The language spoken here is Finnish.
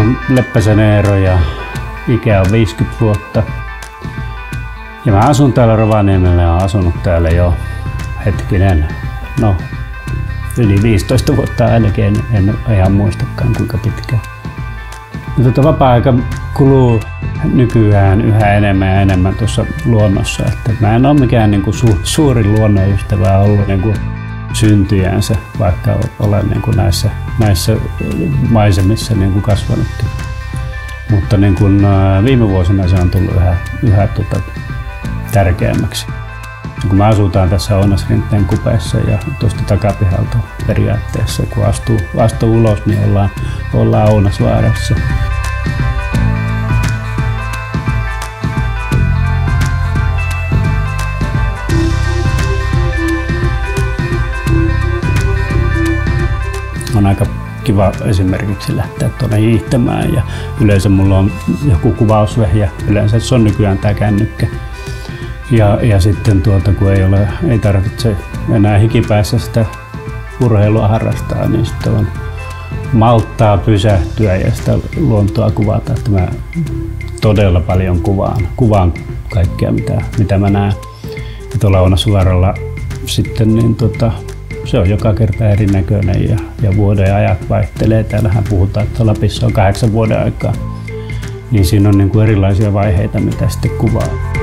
on Leppäsen Eero ja ikä on 50 vuotta. Ja mä asun täällä Rovaniemellä ja olen asunut täällä jo yli 15 vuotta ainakin, en ihan muistakaan kuinka pitkään. Vapaa-aika kuluu nykyään yhä enemmän ja enemmän tuossa luonnossa. Että mä en ole mikään suuri luonnonystävä ollut syntyjänsä, vaikka olen näissä maisemissa kasvanutkin. Mutta viime vuosina se on tullut yhä tärkeämmäksi. Kun me asutaan tässä Ounasrinteen kupeessa ja tuosta takapihalta periaatteessa, kun astuu ulos, niin ollaan Ounasvaarassa. On aika kiva esimerkiksi lähteä tuonne hiihtämään ja yleensä mulla on joku kuvausvehjä, yleensä se on nykyään tää kännykkä. Ja sitten kun ei tarvitse enää hikipäässä sitä urheilua harrastaa, niin sitten on malttaa pysähtyä ja sitä luontoa kuvata. Että mä todella paljon kuvaan kaikkea mitä mä näen. Ja tuolla Ounasvaaralla sitten se on joka kerta erinäköinen ja vuoden ajat vaihtelee. Täällähän puhutaan, että Lapissa on 8 vuoden aikaa. Niin siinä on erilaisia vaiheita, mitä sitten kuvaa.